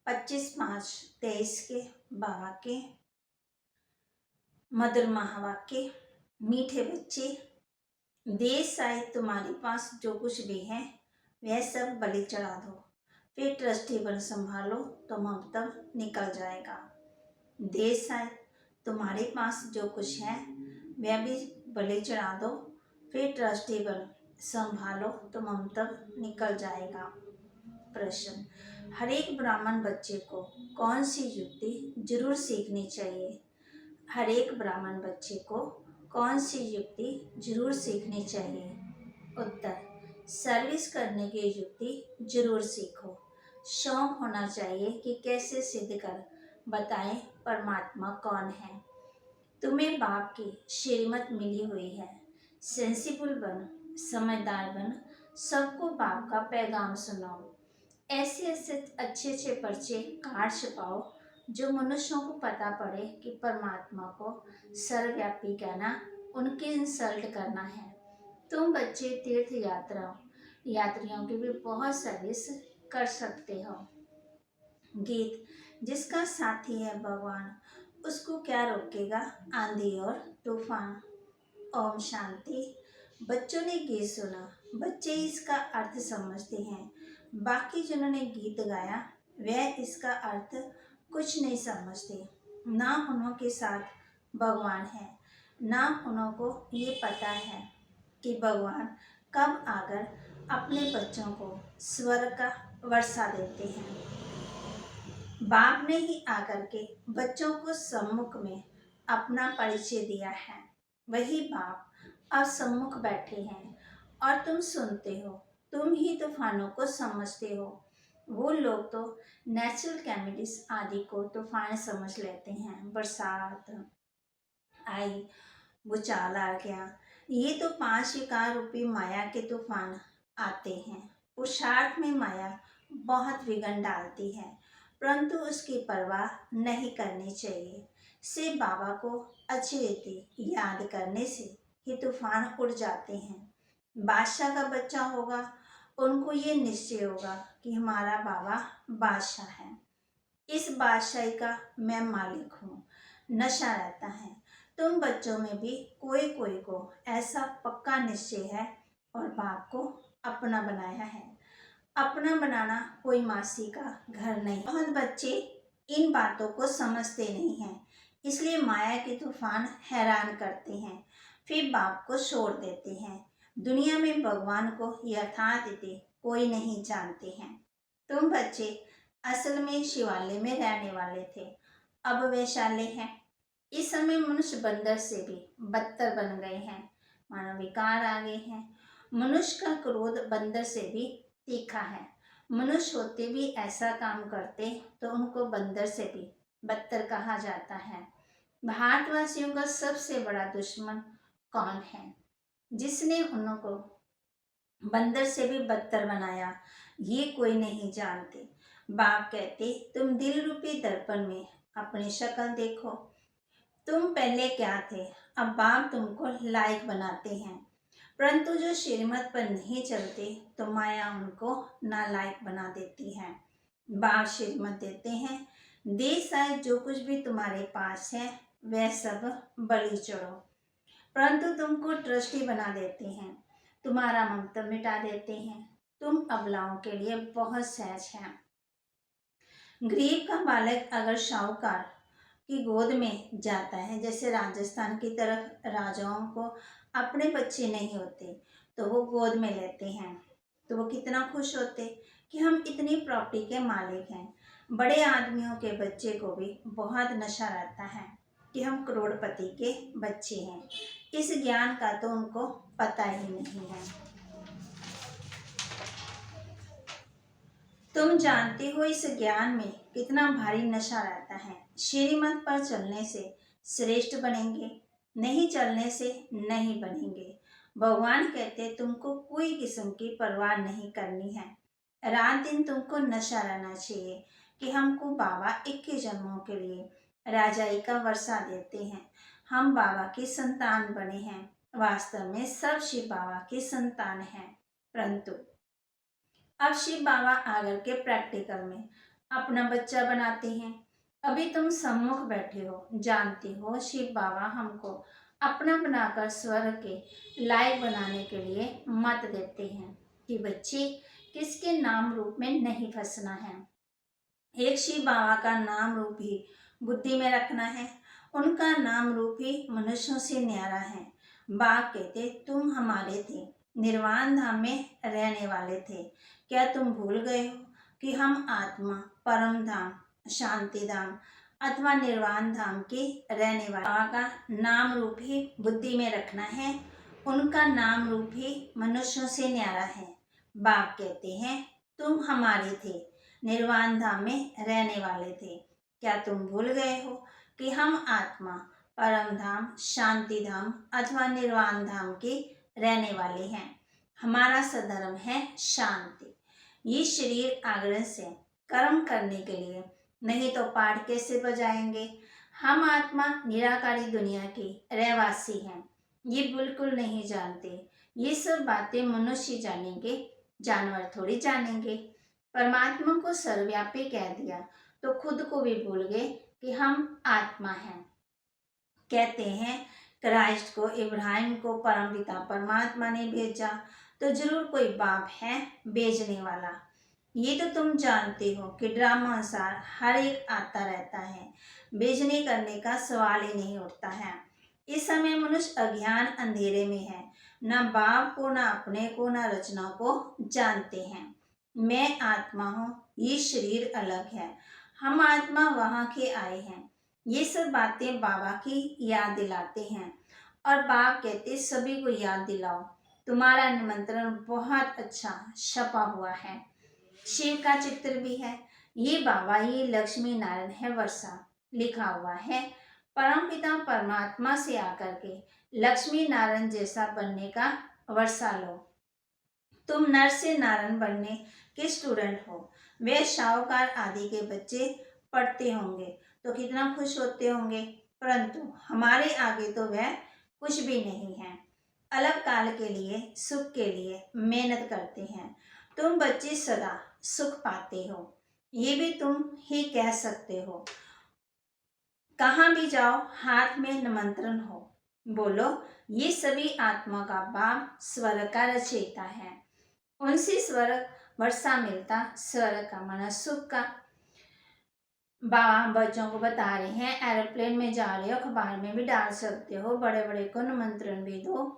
25/5/23 के बाबा के मधुर महावाक्य। मीठे बच्चे, देश आए तुम्हारे पास जो कुछ भी है वह सब बलि चढ़ा दो, फिर ट्रस्टी बन संभालो तो ममतब निकल जाएगा। देश आए तुम्हारे पास जो कुछ है वह भी बलि चढ़ा दो, फिर ट्रस्टी बन संभालो तो ममतब निकल जाएगा। प्रश्न, हर एक ब्राह्मण बच्चे को कौन सी युक्ति जरूर सीखनी चाहिए? हर एक ब्राह्मण बच्चे को कौन सी युक्ति जरूर सीखनी चाहिए? उत्तर, सर्विस करने की युक्ति जरूर सीखो। शौक होना चाहिए कि कैसे सिद्ध कर बताएं परमात्मा कौन है। तुम्हें बाप की श्रीमत मिली हुई है, सेंसिबल बन, समझदार बन, सबको बाप का पैगाम सुनाओ। ऐसे ऐसे अच्छे अच्छे पर्चे कार्ड छपाओ जो मनुष्यों को पता पड़े कि परमात्मा को सर्वव्यापी कहना उनके इंसल्ट करना है। तुम बच्चे तीर्थ यात्रियों की भी बहुत सर्विस कर सकते हो। गीत, जिसका साथी है भगवान उसको क्या रोकेगा आंधी और तूफान। ओम शांति। बच्चों ने गीत सुना, बच्चे इसका अर्थ समझते हैं। बाकी जिन्होंने गीत गाया वह इसका अर्थ कुछ नहीं समझते। ना उन्हों के साथ भगवान है, ना उन्हों को ये पता है कि भगवान कब आकर अपने बच्चों को स्वर्ग का वर्षा देते हैं। बाप ने ही आकर के बच्चों को सम्मुख में अपना परिचय दिया है। वही बाप अब सम्मुख बैठे हैं और तुम सुनते हो। तुम ही तूफानों को समझते हो। वो लोग तो नेचुरल कैमिटीज आदि को तूफान समझ लेते हैं। बरसात आई, भूचाल आ गया, ये तो 5 विकार रूपी माया के तूफान आते हैं। पुरुषार्थ में माया बहुत विघ्न डालती है, परंतु उसकी परवाह नहीं करनी चाहिए। से बाबा को अच्छी रीति याद करने से ही तूफान उड़ जाते हैं। बादशाह का बच्चा होगा, उनको ये निश्चय होगा कि हमारा बाबा बादशाह है, इस बादशाही का मैं मालिक हूँ। नशा रहता है। तुम बच्चों में भी कोई कोई को ऐसा पक्का निश्चय है और बाप को अपना बनाया है। अपना बनाना कोई मासी का घर नहीं। बहुत बच्चे इन बातों को समझते नहीं हैं, इसलिए माया के तूफान हैरान करते हैं, फिर बाप को छोड़ देते हैं। दुनिया में भगवान को यथार्थ कोई नहीं जानते हैं। तुम बच्चे असल में शिवालय में रहने वाले थे, अब वैशाल्य हैं। इस समय मनुष्य बंदर से भी बदतर बन गए हैं, मानव विकार आ गए हैं। मनुष्य का क्रोध बंदर से भी तीखा है। मनुष्य होते भी ऐसा काम करते तो उनको बंदर से भी बदतर कहा जाता है। भारतवासियों का सबसे बड़ा दुश्मन कौन है? जिसने उनको बंदर से भी बदतर बनाया, ये कोई नहीं जानते। बाप कहते, तुम दिल रूपी दर्पण में अपनी शक्ल देखो। तुम पहले क्या थे, अब बाप तुमको लायक बनाते हैं, परंतु जो श्रीमत पर नहीं चलते तो माया उनको नालायक बना देती है। बाप श्रीमत देते हैं, देश आए जो कुछ भी तुम्हारे पास है वह सब बलि चढ़ो, परंतु तुमको ट्रस्टी बना देते हैं, तुम्हारा ममता मिटा देते हैं। तुम अबलाओं के लिए बहुत सहज हैं। गरीब का बालक अगर शाहूकार की गोद में जाता है, जैसे राजस्थान की तरफ राजाओं को अपने बच्चे नहीं होते तो वो गोद में लेते हैं, तो वो कितना खुश होते कि हम इतनी प्रॉपर्टी के मालिक हैं। बड़े आदमियों के बच्चे को भी बहुत नशा रहता है कि हम करोड़पति के बच्चे हैं। इस ज्ञान का तो उनको पता ही नहीं है। तुम जानते हो इस ज्ञान में कितना भारी नशा रहता है। श्रीमत पर चलने से श्रेष्ठ बनेंगे, नहीं चलने से नहीं बनेंगे। भगवान कहते तुमको कोई किस्म की परवाह नहीं करनी है। रात दिन तुमको नशा रहना चाहिए कि हमको बाबा 21 जन्मों के लिए राजाई का वर्षा देते हैं, हम बाबा की संतान बने हैं। वास्तव में सब शिव बाबा की संतान हैं, परंतु अब शिव बाबा आकर के प्रैक्टिकल में अपना बच्चा बनाते हैं। अभी तुम सम्मुख बैठे हो, जानते हो शिव बाबा हमको अपना बनाकर स्वर्ग के लायक बनाने के लिए मत देते हैं कि बच्चे किसके नाम रूप में नहीं फंसना है। एक शिव बाबा का नाम रूप ही बुद्धि में रखना है। उनका नाम रूप ही मनुष्यों से न्यारा है। बाप कहते तुम हमारे थे, निर्वाण धाम में रहने वाले थे। क्या तुम भूल गए हो कि हम आत्मा, परम धाम, शांति धाम अथवा निर्वाण धाम के रहने वाले। बाबा का नाम रूप ही बुद्धि में रखना है। उनका नाम रूप ही मनुष्यों से न्यारा है। बाप कहते हैं तुम हमारे थे, निर्वाण धाम में रहने वाले थे। क्या तुम भूल गए हो कि हम आत्मा, परम धाम, शांति धाम अथवा निर्वाण धाम के रहने वाले हैं। हमारा सधर्म है शांति। ये शरीर आग्रह से कर्म करने के लिए, नहीं तो पाठ कैसे बजाएंगे। हम आत्मा निराकारी दुनिया के रहवासी हैं। ये बिल्कुल नहीं जानते। ये सब बातें मनुष्य जानेंगे, जानवर थोड़ी जानेंगे। परमात्मा को सर्वव्यापी कह दिया तो खुद को भी भूल गए कि हम आत्मा हैं। कहते हैं क्राइस्ट को, इब्राहिम को परमपिता परमात्मा ने भेजा तो जरूर कोई बाप है भेजने वाला। ये तो तुम जानते हो कि ड्रामा अनुसार हर एक आता रहता है। भेजने करने का सवाल ही नहीं उठता है। इस समय मनुष्य अज्ञान अंधेरे में है, न बाप को, न अपने को, न रचना को जानते हैं। मैं आत्मा हूँ, ये शरीर अलग है। हम आत्मा वहाँ के आए हैं। ये सब बातें बाबा की याद दिलाते हैं और बाप कहते सभी को याद दिलाओ। तुम्हारा निमंत्रण बहुत अच्छा छपा हुआ है। शिव का चित्र भी है। ये बाबा, ये लक्ष्मी नारायण है वर्षा लिखा हुआ है। परमपिता परमात्मा से आकर के लक्ष्मी नारायण जैसा बनने का वर्षा लो। तुम नर से नारायण बनने के स्टूडेंट हो। वे शाहूकार आदि के बच्चे पढ़ते होंगे तो कितना खुश होते होंगे, परंतु हमारे आगे तो वह कुछ भी नहीं है। अलग काल के लिए, सुख के लिए मेहनत करते हैं। तुम बच्चे सदा सुख पाते हो, ये भी तुम ही कह सकते हो। कहाँ भी जाओ हाथ में निमंत्रण हो, बोलो ये सभी आत्मा का बाप स्वर्ग का रचयिता है। उनसे स्वर्ग वर्षा मिलता, स्वर्ग का माना सुख का। बाबा बच्चों को बता रहे हैं एरोप्लेन में जा रहे हो, अखबार में भी डाल सकते हो, बड़े बड़े को निमंत्रण भी दो।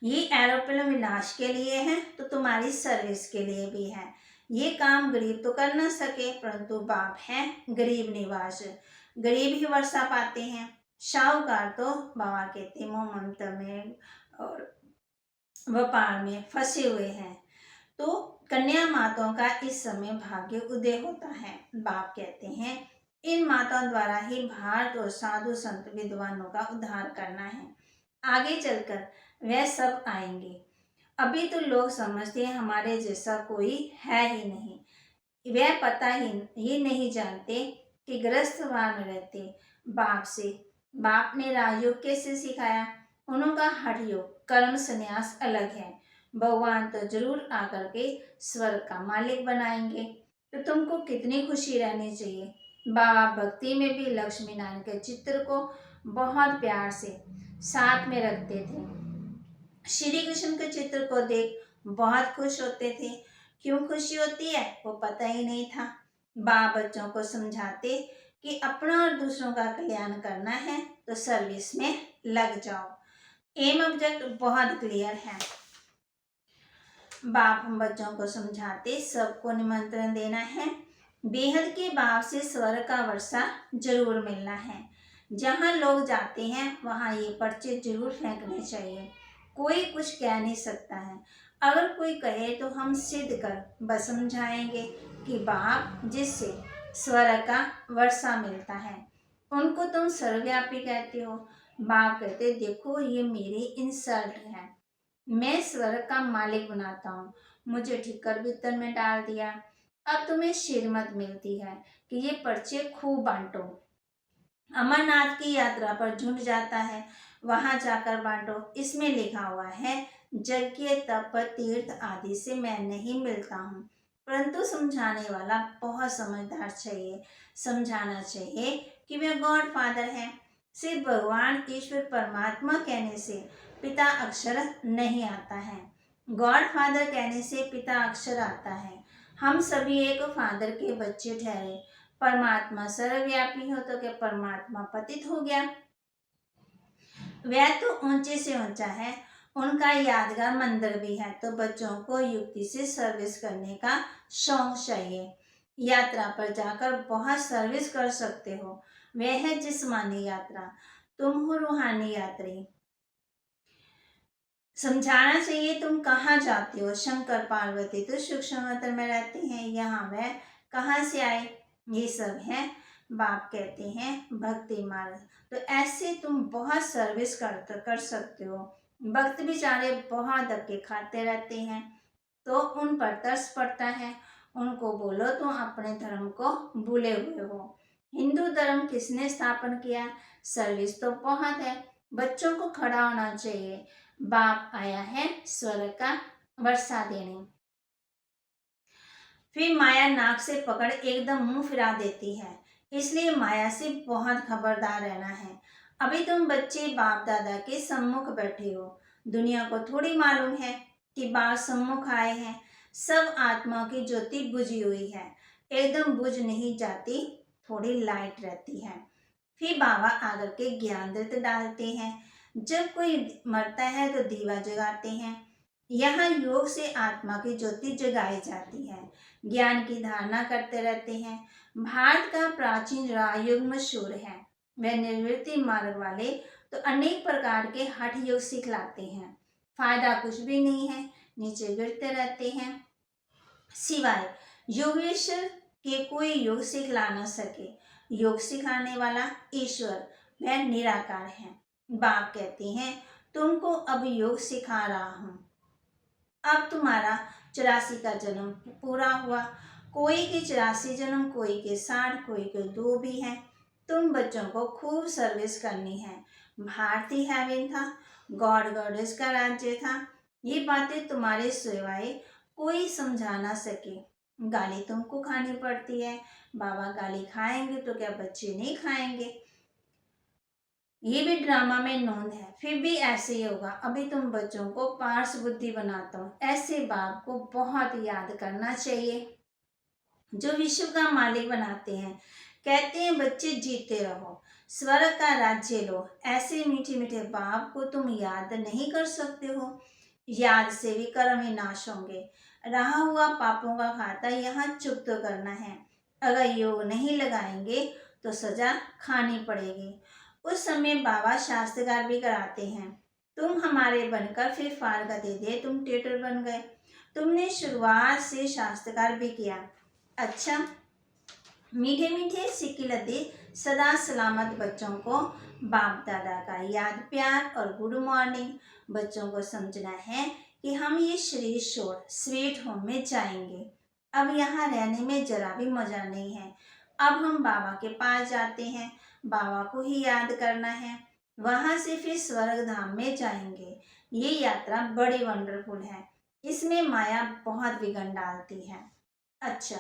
ये एरोप्लेन विनाश के लिए है तो तुम्हारी सर्विस के लिए भी है। ये काम गरीब तो कर ना सके, परंतु बाप है गरीब निवास। गरीब ही वर्षा पाते हैं। शाहूकार तो बाबा कहते मोह ममता में और व्यापार में फंसे हुए हैं। तो कन्या माताओं का इस समय भाग्य उदय होता है। बाप कहते हैं इन माताओं द्वारा ही भारत और साधु संत विद्वानों का उद्धार करना है। आगे चलकर वह सब आएंगे। अभी तो लोग समझते हैं हमारे जैसा कोई है ही नहीं। वह पता ही नहीं जानते कि गृहस्थवान में रहते बाप से। बाप ने राजयोग कैसे सिखाया? उनका हठ योग, कर्म संन्यास अलग है। भगवान तो जरूर आकर के स्वर्ग का मालिक बनाएंगे। तो तुमको कितनी खुशी रहनी चाहिए। बाबा भक्ति में भी लक्ष्मी नारायण के चित्र को बहुत प्यार से साथ में रखते थे। श्री कृष्ण के चित्र को देख बहुत खुश होते थे। क्यों खुशी होती है वो पता ही नहीं था। बाप बच्चों को समझाते कि अपना और दूसरों का कल्याण करना है तो सर्विस में लग जाओ। एम ऑब्जेक्ट बहुत क्लियर है। बाप हम बच्चों को समझाते सबको निमंत्रण देना है। बेहद के बाप से स्वर्ग का वर्षा जरूर मिलना है। जहाँ लोग जाते हैं वहाँ ये पर्चे जरूर फेंकने चाहिए। कोई कुछ कह नहीं सकता है। अगर कोई कहे तो हम सिद्ध कर बस समझाएंगे कि बाप जिससे स्वर्ग का वर्षा मिलता है उनको तुम सर्वव्यापी कहते हो। बाप कहते देखो ये मेरी इंसल्ट है। मैं स्वर्ग का मालिक बनाता हूँ, मुझे ठिक्कर बित्तर में डाल दिया। अब तुम्हें शिरमत मिलती है कि ये पर्चे खूब बांटो। अमरनाथ की यात्रा पर झुंड जाता है, वहां जाकर बांटो। इसमें लिखा हुआ है यज्ञ तप तीर्थ आदि से मैं नहीं मिलता हूँ। परंतु समझाने वाला बहुत समझदार चाहिए। समझाना चाहिए कि वह गॉड फादर है। सिर्फ भगवान ईश्वर परमात्मा कहने से पिता अक्षर नहीं आता है। गॉड फादर कहने से पिता अक्षर आता है। हम सभी एक फादर के बच्चे ठहरे। परमात्मा सर्वव्यापी हो तो क्या परमात्मा पतित हो गया? वह तो ऊंचे से ऊंचा है। उनका यादगार मंदिर भी है। तो बच्चों को युक्ति से सर्विस करने का शौक चाहिए। यात्रा पर जाकर बहुत सर्विस कर सकते हो। वह है जिस्मानी यात्रा, तुम हो रूहानी यात्री। समझाना चाहिए तुम कहाँ जाते हो। शंकर पार्वती तो सुख समंदर में रहते हैं, यहाँ वह कहाँ से आए? ये सब है बाप कहते हैं भक्ति मार्ग। तो ऐसे तुम बहुत सर्विस कर सकते हो। भक्त बेचारे बहुत धक्के खाते रहते हैं, तो उन पर तरस पड़ता है। उनको बोलो तुम अपने धर्म को भूले हुए हो। हिंदू धर्म किसने स्थापन किया? सर्विस तो बहुत है। बच्चों को खड़ा होना चाहिए। बाप आया है स्वर्ग का वर्षा देने। फिर माया नाक से पकड़ एकदम मुंह फिरा देती है। इसलिए माया से बहुत खबरदार रहना है। अभी तुम बच्चे बाप दादा के सम्मुख बैठे हो। दुनिया को थोड़ी मालूम है कि बाप सम्मुख आए हैं। सब आत्मा की ज्योति बुझी हुई है, एकदम बुझ नहीं जाती, थोड़ी लाइट रहती है। फिर बाबा आकर के ज्ञान दृत डालते हैं। जब कोई मरता है तो दीवा जगाते हैं। यहाँ योग से आत्मा की ज्योति जगाई जाती है। ज्ञान की धारणा करते रहते हैं। भारत का प्राचीन राजयोग मशहूर है। वह निवृत्ति मार्ग वाले तो अनेक प्रकार के हठ योग सिखलाते हैं। फायदा कुछ भी नहीं है, नीचे गिरते रहते हैं। सिवाय योगेश्वर के कोई योग सिखला न सके। योग सिखाने वाला ईश्वर वह निराकार है। बाप कहते हैं तुमको अब योग सिखा रहा हूँ। अब तुम्हारा 84 का जन्म पूरा हुआ। कोई के 84 जन्म, कोई के 60, कोई के 2 भी हैं। तुम बच्चों को खूब सर्विस करनी है। भारतीय हेवन था, गॉड गॉडेस का राज्य था। ये बातें तुम्हारे सिवाय कोई समझा ना सके। गाली तुमको खानी पड़ती है। बाबा गाली खाएंगे तो क्या बच्चे नहीं खाएंगे? ये भी ड्रामा में नोंद है। फिर भी ऐसे ही होगा। अभी तुम बच्चों को पार्स बुद्धि बनाता हूँ। ऐसे बाप को बहुत याद करना चाहिए जो विश्व का मालिक बनाते हैं। कहते हैं बच्चे जीते रहो, स्वर्ग का राज्य लो। ऐसे मीठे मीठे बाप को तुम याद नहीं कर सकते हो। याद से भी कर्म ही नाश होंगे। रहा हुआ पापों का खाता यहाँ चुप्त करना है। अगर योग नहीं लगाएंगे तो सजा खानी पड़ेगी। उस समय बाबा शास्त्रकार भी कराते हैं। तुम हमारे बनकर फिर फारगती दे तुम टेटर बन गए। तुमने शुरुआत से शास्त्रकार भी किया। अच्छा, मीठे मीठे सिकिलते सदा सलामत बच्चों को बाप दादा का याद प्यार और गुड मॉर्निंग। बच्चों को समझना है कि हम ये शरीर छोड़ स्वीट होम में जाएंगे। अब यहाँ रहने में जरा भी मजा नहीं है। अब हम बाबा के पास जाते हैं, बाबा को ही याद करना है। वहां से फिर स्वर्ग धाम में जाएंगे। ये यात्रा बड़ी वंडरफुल है। इसमें माया बहुत विघन डालती है। अच्छा,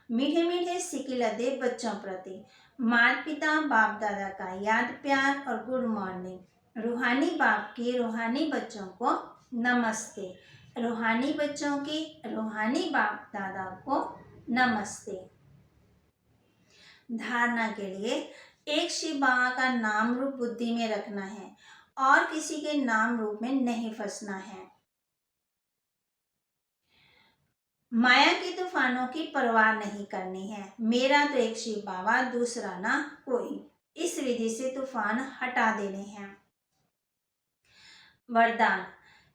मीठे मीठे सिकिलते बच्चों प्रति माता पिता बाप दादा का याद प्यार और गुड मॉर्निंग। रूहानी बाप के रूहानी बच्चों को नमस्ते। रूहानी बच्चों की रूहानी बाप दादा को नमस्ते। धारणा के लिए एक शिव बाबा का नाम रूप बुद्धि में रखना है और किसी के नाम रूप में नहीं फंसना है। माया के तूफानों की परवाह नहीं करनी है। मेरा तो एक शिव बाबा, दूसरा ना कोई। इस विधि से तूफान हटा देने हैं। वरदान,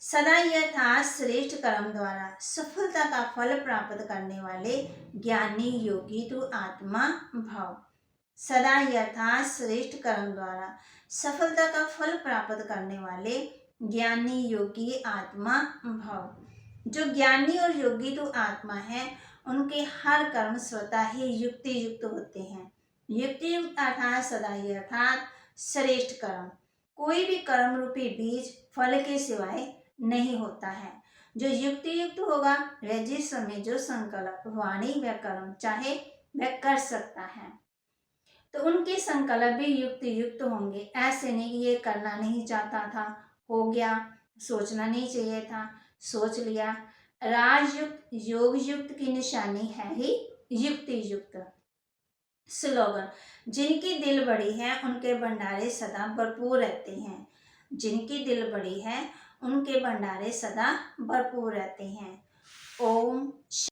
सदा यथार्थ श्रेष्ठ कर्म द्वारा सफलता का फल प्राप्त करने वाले ज्ञानी योगी तू आत्मा भव। सदा यथार्थ श्रेष्ठ कर्म द्वारा सफलता का फल प्राप्त करने वाले ज्ञानी योगी आत्मा भव। जो ज्ञानी और योगी तो आत्मा है, उनके हर कर्म स्वतः ही युक्ति युक्त होते हैं। युक्ति युक्त अर्थात सदा यथार्थ श्रेष्ठ कर्म। कोई भी कर्म रूपी बीज फल के सिवाय नहीं होता है। जो युक्ति युक्त होगा वह जिस समय जो संकल्प वाणी व कर्म चाहे वह कर सकता है। तो उनके संकल्प भी युक्ति युक्त होंगे। ऐसे नहीं कि ये करना नहीं चाहता था, हो गया, सोचना नहीं चाहिए था, सोच लिया। राजयुक्त योग युक्त की निशानी है ही युक्ति युक्त। स्लोगन, जिनकी दिल बड़ी है उनके भंडारे सदा भरपूर रहते हैं। जिनकी दिल बड़ी है उनके भंडारे सदा भरपूर रहते हैं। ओम